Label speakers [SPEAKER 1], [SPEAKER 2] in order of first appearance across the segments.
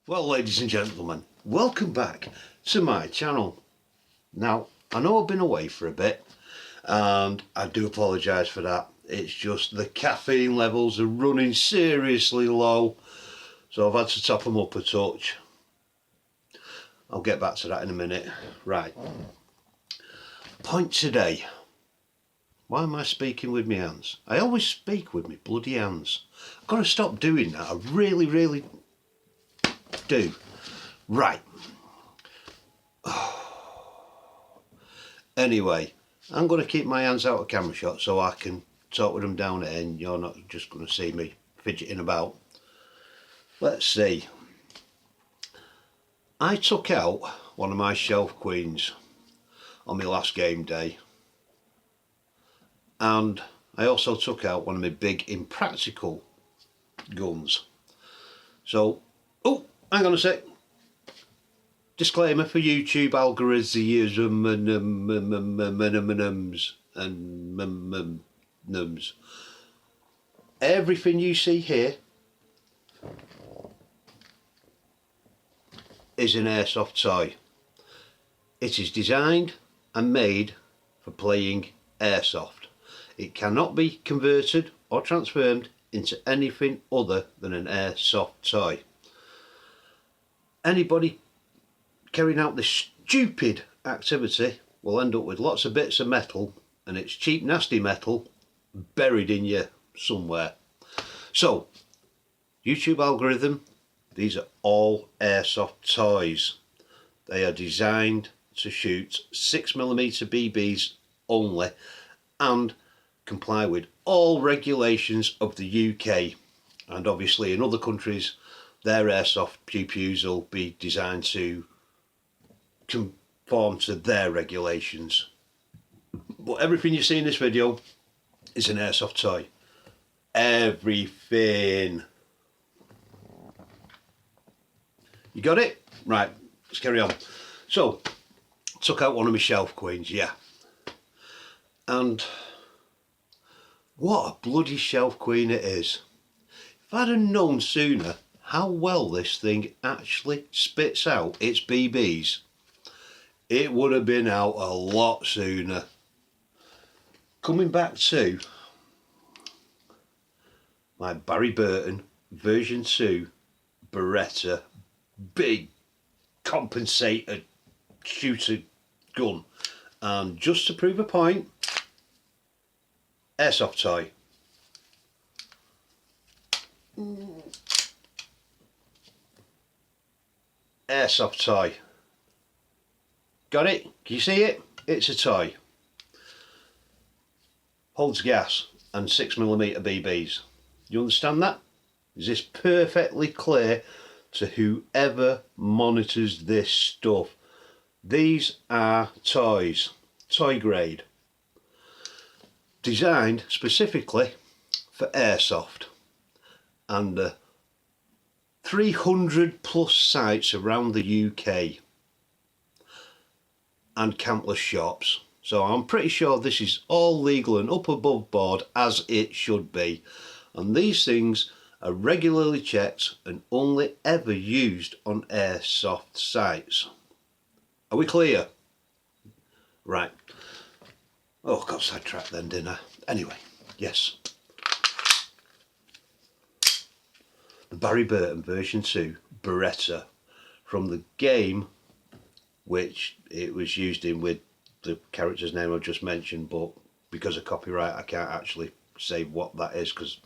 [SPEAKER 1] Well, ladies and gentlemen, welcome back to my channel. Now, I know I've been away for a bit and I do apologise for that. It's just the caffeine levels are running seriously low, so I've had to top them up a touch. I'll get back to that in a minute. Right, point today. Why am I speaking with my hands? I always speak with my bloody hands. I've got to stop doing that. I really do. Right. Anyway, I'm going to keep my hands out of camera shot so I can talk with them down there and you're not just going to see me fidgeting about. Let's see. I took out one of my shelf queens on my last game day, and I also took out one of my big impractical guns. So, oh, hang on a sec. Disclaimer for YouTube algorithms. Everything you see here is an airsoft toy. It is designed and made for playing airsoft. It cannot be converted or transformed into anything other than an airsoft toy. Anybody carrying out this stupid activity will end up with lots of bits of metal, and it's cheap nasty metal buried in you somewhere. So, YouTube algorithm, these are all airsoft toys. They are designed to shoot 6mm BBs only and comply with all regulations of the UK, and obviously in other countries their airsoft pew-pews will be designed to conform to their regulations. But everything you see in this video is an airsoft toy. Everything. You got it? Right, let's carry on. So, took out one of my shelf queens, yeah. And what a bloody shelf queen it is. If I'd have known sooner how well this thing actually spits out its BBs, it would have been out a lot sooner. Coming back to my Barry Burton version 2 Beretta big compensator shooter gun, and just to prove a point, airsoft toy. Airsoft toy. Got it? Can you see it? It's a toy. Holds gas and 6mm BBs. You understand that? Is this perfectly clear to whoever monitors this stuff? These are toys, toy grade, designed specifically for airsoft, and 300 plus sites around the UK and countless shops. So I'm pretty sure this is all legal and up above board as it should be, and these things are regularly checked and only ever used on airsoft sites. Are we clear? Right. Oh, got sidetracked then, didn't I? Anyway, yes. The Barry Burton version 2 Beretta from the game which it was used in with the character's name I just mentioned, but because of copyright I can't actually say what that is because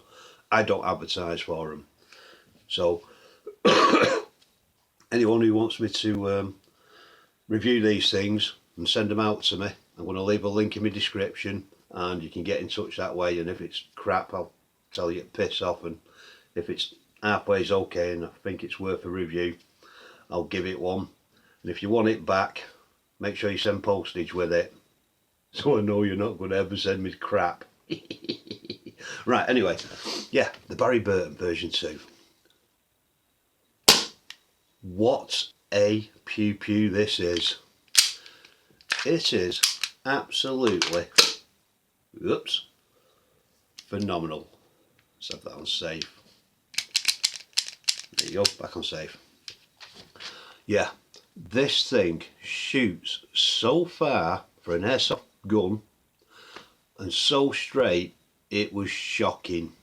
[SPEAKER 1] I don't advertise for them. So anyone who wants me to review these things and send them out to me, I'm going to leave a link in my description and you can get in touch that way, and if it's crap I'll tell you to piss off, and if it's halfway's okay and I think it's worth a review, I'll give it one. And if you want it back, make sure you send postage with it, so I know you're not going to ever send me crap. Right, anyway, yeah, the Barry Burton version 2. What a pew-pew this is. It is absolutely, oops, phenomenal. Let's have that on safe. There you go, back on safe. Yeah, this thing shoots so far for an airsoft gun and so straight, it was shocking.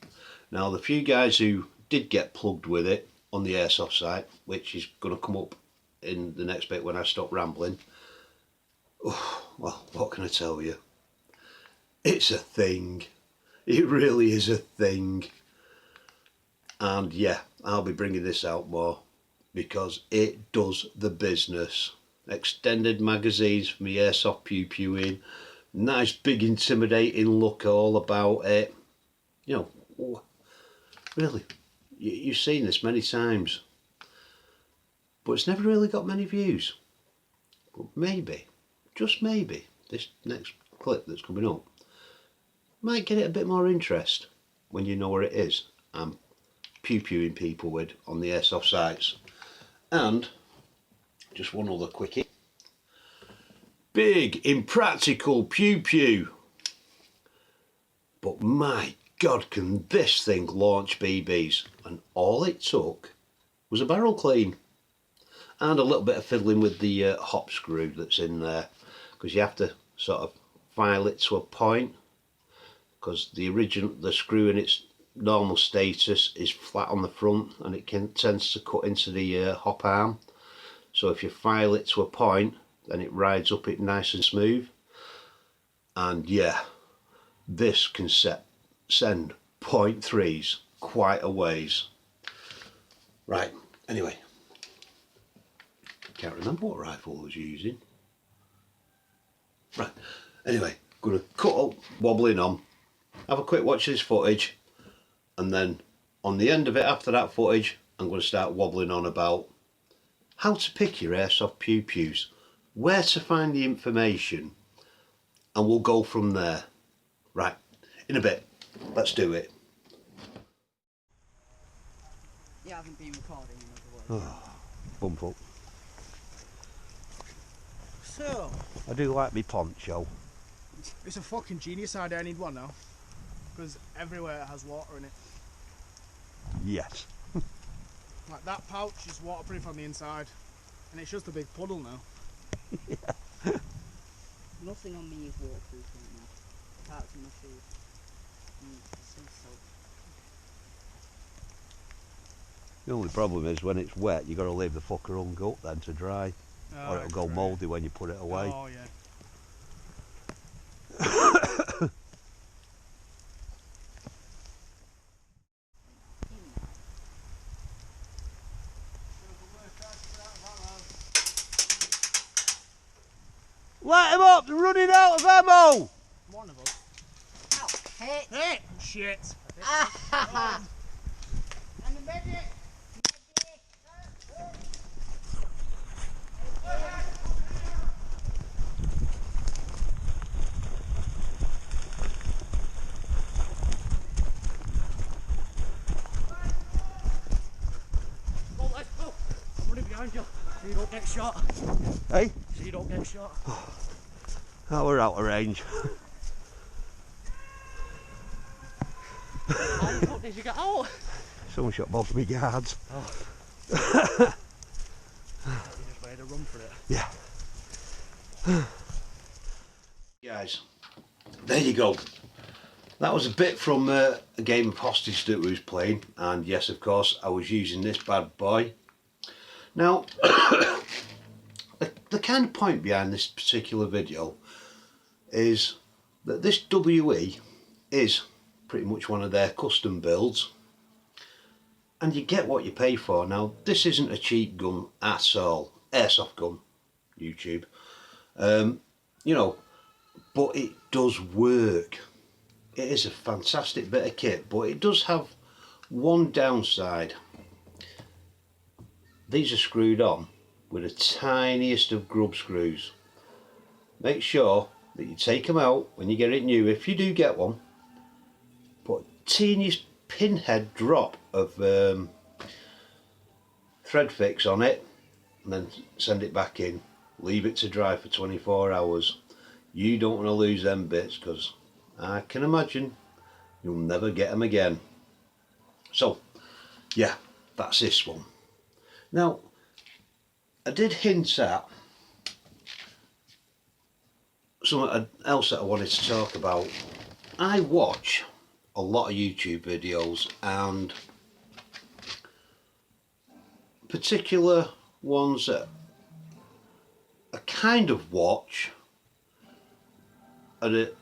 [SPEAKER 1] Now the few guys who did get plugged with it on the airsoft site, which is going to come up in the next bit when I stop rambling, oh, well, what can I tell you? It's a thing. It really is a thing. And yeah, I'll be bringing this out more because it does the business. Extended magazines for me airsoft pew pewing, nice big intimidating look all about it. You know, really, you've seen this many times, but it's never really got many views. But maybe, just maybe, this next clip that's coming up might get it a bit more interest when you know where it is. I'm pew pewing people with on the airsoft sites. And just one other quickie. Big impractical pew pew. But my God, can this thing launch BBs? And all it took was a barrel clean and a little bit of fiddling with the hop screw that's in there, because you have to sort of file it to a point, because the screw in its normal status is flat on the front and it tends to cut into the hop arm. So if you file it to a point, then it rides up it nice and smooth. And yeah, this can send .3s quite a ways. Right, anyway, can't remember what rifle I was using. Right, anyway, gonna cut up, wobbling on, have a quick watch of this footage, and then on the end of it, after that footage, I'm going to start wobbling on about how to pick your airsoft pew pews, where to find the information, and we'll go from there. Right, in a bit, let's do it.
[SPEAKER 2] You haven't been recording, in other words.
[SPEAKER 1] Oh, bump up.
[SPEAKER 3] So,
[SPEAKER 1] I do like me poncho.
[SPEAKER 3] it's a fucking genius idea. I need one now. Because everywhere it has water in it.
[SPEAKER 1] Yes.
[SPEAKER 3] Like that pouch is waterproof on the inside. And it's just a big puddle now.
[SPEAKER 1] Yeah.
[SPEAKER 2] Nothing on me is waterproof right now. Apart from my shoes. Sea salt.
[SPEAKER 1] The only problem is when it's wet, you got to leave the fucker hung up then to dry, or it'll go mouldy when you put it away.
[SPEAKER 3] Oh yeah.
[SPEAKER 1] Light him up! They're running out of ammo!
[SPEAKER 3] One of us.
[SPEAKER 2] Ow, hit!
[SPEAKER 3] Hey! Shit!
[SPEAKER 2] Ah!
[SPEAKER 3] And the medic! Go, let's go! I'm running behind you, so you don't get shot.
[SPEAKER 1] Hey?
[SPEAKER 3] So you don't get shot.
[SPEAKER 1] Oh, we're out of range.
[SPEAKER 3] How the fuck did you get out?
[SPEAKER 1] Someone shot both of me guards.
[SPEAKER 3] Oh. You just made a run for it.
[SPEAKER 1] Yeah. Guys, there you go. That was a bit from a game of hostage that we was playing, and yes, of course, I was using this bad boy. Now, the kind of point behind this particular video is that this WE is pretty much one of their custom builds, and you get what you pay for. Now, this isn't a cheap gun at all. Airsoft gun, YouTube. You know, but it does work. It is a fantastic bit of kit, but it does have one downside. These are screwed on with the tiniest of grub screws. Make sure that you take them out when you get it new, if you do get one. Put a teeniest pinhead drop of thread fix on it, and then send it back in. Leave it to dry for 24 hours. You don't want to lose them bits, because I can imagine you'll never get them again. So yeah, that's this one. Now, I did hint at something else that I wanted to talk about. I watch a lot of YouTube videos, and particular ones that I kind of watch are the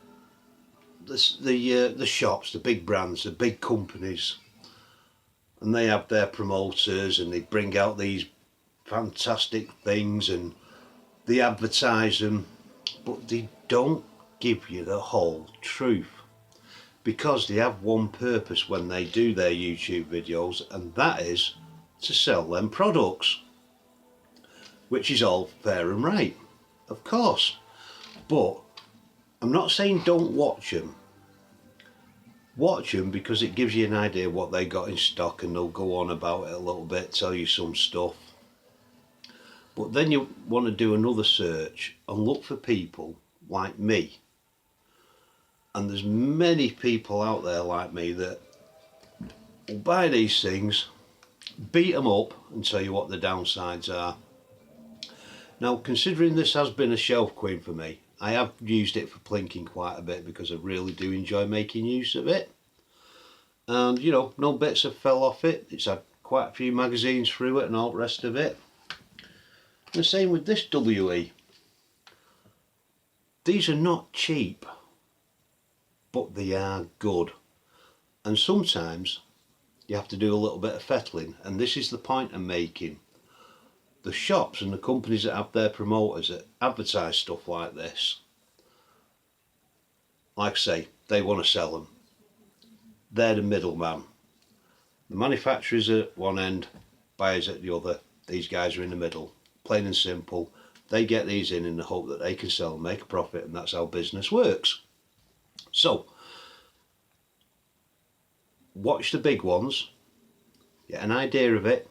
[SPEAKER 1] shops, the big brands, the big companies, and they have their promoters and they bring out these fantastic things and they advertise them, but they don't give you the whole truth, because they have one purpose when they do their YouTube videos, and that is to sell them products, which is all fair and right, of course. But I'm not saying don't watch them. Watch them because it gives you an idea what they got in stock, and they'll go on about it a little bit, tell you some stuff. But then you want to do another search and look for people like me. And there's many people out there like me that will buy these things, beat them up and tell you what the downsides are. Now, considering this has been a shelf queen for me, I have used it for plinking quite a bit because I really do enjoy making use of it. And you know, no bits have fell off it. It's had quite a few magazines through it and all the rest of it. And the same with this WE. These are not cheap, but they are good. And sometimes you have to do a little bit of fettling, and this is the point I'm making. The shops and the companies that have their promoters that advertise stuff like this, like I say, they want to sell them. They're the middleman. The manufacturers at one end, buyers at the other. These guys are in the middle, plain and simple. They get these in the hope that they can sell and make a profit, and that's how business works. So watch the big ones, get an idea of it,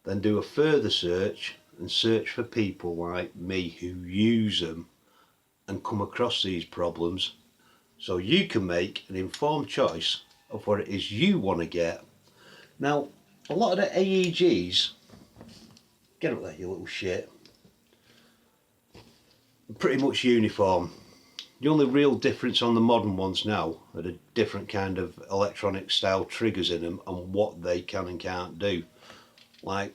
[SPEAKER 1] then do a further search and search for people like me who use them and come across these problems, so you can make an informed choice of what it is you want to get. Now, a lot of the AEGs, get up there you little shit, are pretty much uniform. The only real difference on the modern ones now are the different kind of electronic style triggers in them and what they can and can't do. Like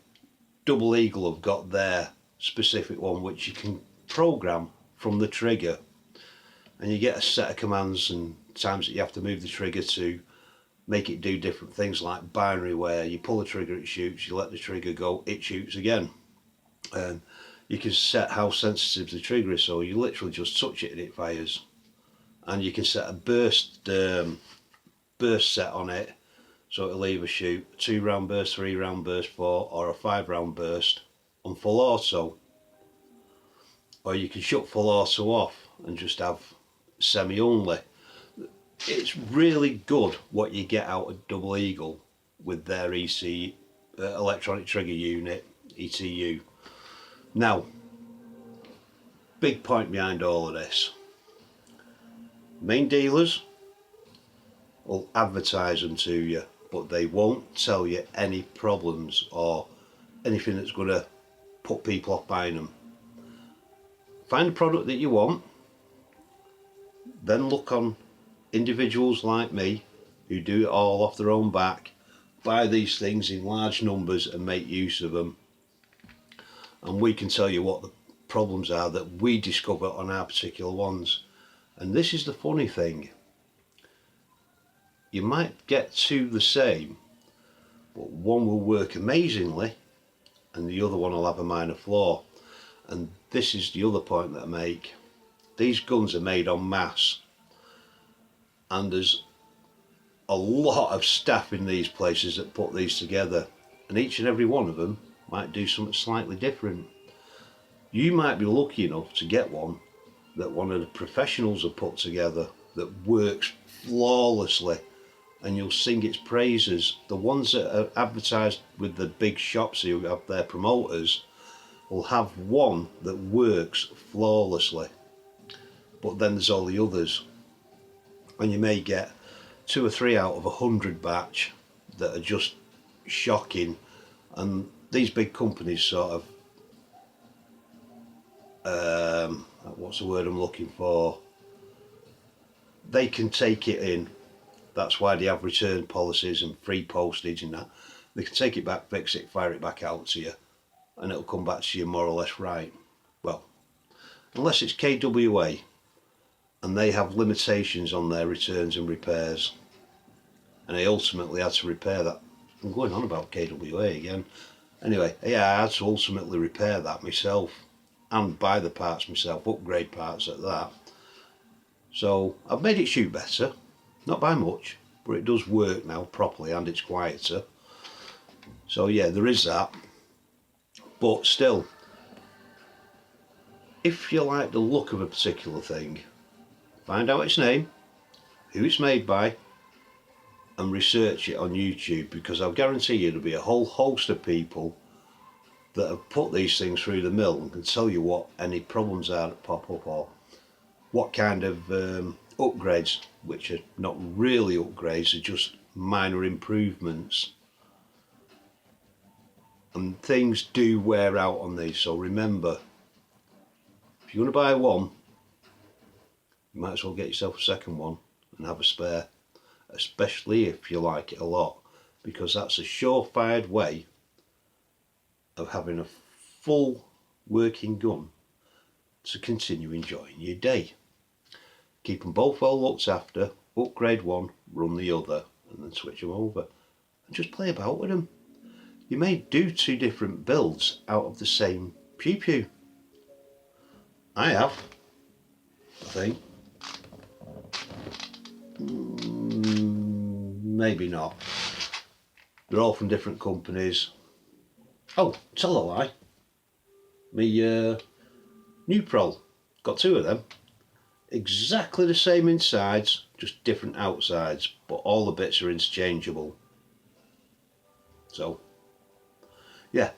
[SPEAKER 1] Double Eagle have got their specific one which you can program from the trigger, and you get a set of commands and times that you have to move the trigger to make it do different things, like binary, where you pull the trigger it shoots, you let the trigger go it shoots again. You can set how sensitive the trigger is, so you literally just touch it and it fires. And you can set a burst set on it, so it'll either shoot 2-round burst, 3-round burst, 4, or a 5-round burst on full auto. Or you can shut full auto off and just have semi only. It's really good what you get out of Double Eagle with their electronic trigger unit, ETU. Now, big point behind all of this. Main dealers will advertise them to you, but they won't tell you any problems or anything that's going to put people off buying them. Find a product that you want, then look on individuals like me who do it all off their own back, buy these things in large numbers and make use of them. And we can tell you what the problems are that we discover on our particular ones. And this is the funny thing. You might get two the same, but one will work amazingly and the other one will have a minor flaw. And this is the other point that I make. These guns are made en masse, and there's a lot of staff in these places that put these together, and each and every one of them might do something slightly different. You might be lucky enough to get one that one of the professionals have put together that works flawlessly, and you'll sing its praises. The ones that are advertised with the big shops who have their promoters will have one that works flawlessly, but then there's all the others, and you may get 2 or 3 out of 100 batch that are just shocking. And these big companies sort of what's the word I'm looking for? They can take it in. That's why they have return policies and free postage and that. They can take it back, fix it, fire it back out to you, and it'll come back to you more or less right. Well, unless it's KWA and they have limitations on their returns and repairs, and I ultimately had to repair that. I'm going on about KWA again. Anyway, yeah, I had to ultimately repair that myself and buy the parts myself, upgrade parts at that. So I've made it shoot better, not by much, but it does work now properly and it's quieter. So yeah, there is that. But still, if you like the look of a particular thing, find out its name, who it's made by, and research it on YouTube, because I'll guarantee you there'll be a whole host of people that have put these things through the mill and can tell you what any problems are that pop up, or what kind of upgrades, which are not really upgrades, are just minor improvements. And things do wear out on these, so remember, if you're going to buy one, you might as well get yourself a second one and have a spare, especially if you like it a lot, because that's a surefire way of having a full working gun to continue enjoying your day. Keep them both well looked after, upgrade one, run the other, and then switch them over. And just play about with them. You may do two different builds out of the same pew pew. I have, I think. Maybe not. They're all from different companies. Oh, tell a lie. Me New Prol, got two of them. Exactly the same insides, just different outsides, but all the bits are interchangeable. So, yeah.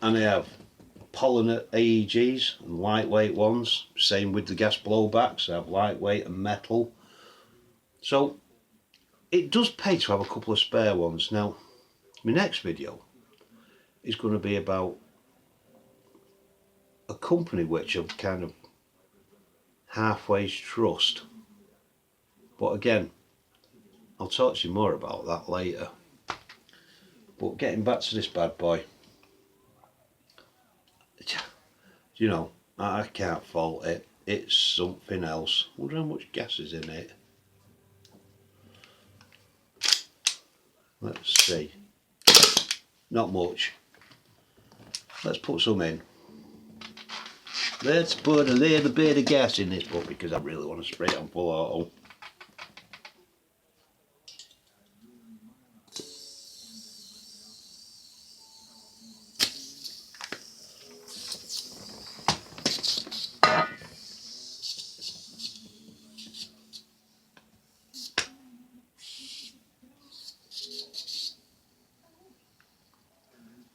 [SPEAKER 1] And I have polymer AEGs and lightweight ones. Same with the gas blowbacks. I have lightweight and metal. So, it does pay to have a couple of spare ones. Now, my next video is going to be about a company which I've kind of halfway trust, but again, I'll talk to you more about that later. But getting back to this bad boy, you know, I can't fault it. It's something else. I wonder how much gas is in it. Let's see. Not much. Let's put some in. Let's put a little bit of gas in this puppy, because I really want to spray it on full auto.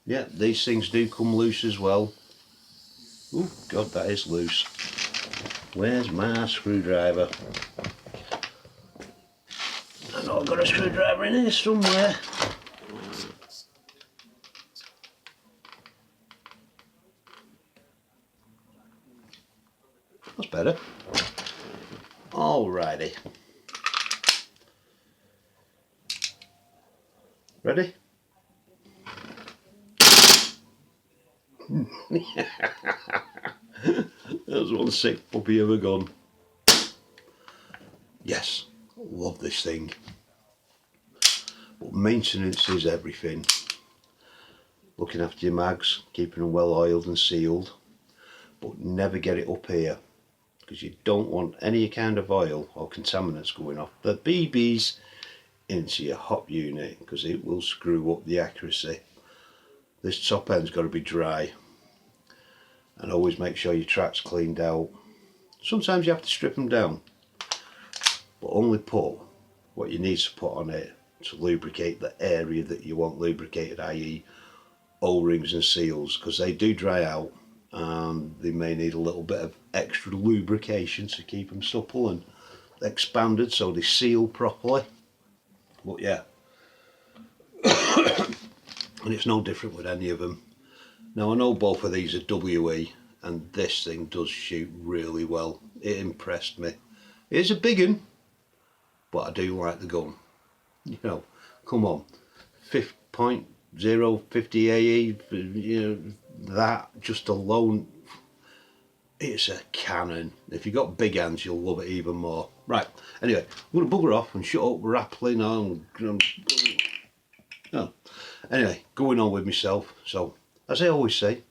[SPEAKER 1] Yeah, these things do come loose as well. Oh God, that is loose. Where's my screwdriver? I know I've got a screwdriver in here somewhere. That's better. Alrighty. Ready? That's one sick puppy ever gone. Yes, love this thing. But maintenance is everything. Looking after your mags, keeping them well oiled and sealed, but never get it up here, because you don't want any kind of oil or contaminants going off the BBs into your hop unit, because it will screw up the accuracy. This top end's got to be dry, and always make sure your track's cleaned out. Sometimes you have to strip them down, but only put what you need to put on it to lubricate the area that you want lubricated, i.e. O-rings and seals, because they do dry out and they may need a little bit of extra lubrication to keep them supple and expanded so they seal properly. But yeah, and it's no different with any of them. Now I know both of these are WE, and this thing does shoot really well. It impressed me. It's a big one, but I do like the gun. You know, come on, 5.050 AE, you know, that just alone, it's a cannon. If you've got big hands, you'll love it even more. Right, anyway, I'm going to bugger off and shut up rappling on. No. Anyway, going on with myself. So, as I always say,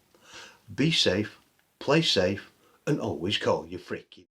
[SPEAKER 1] be safe, play safe, and always call your freaky.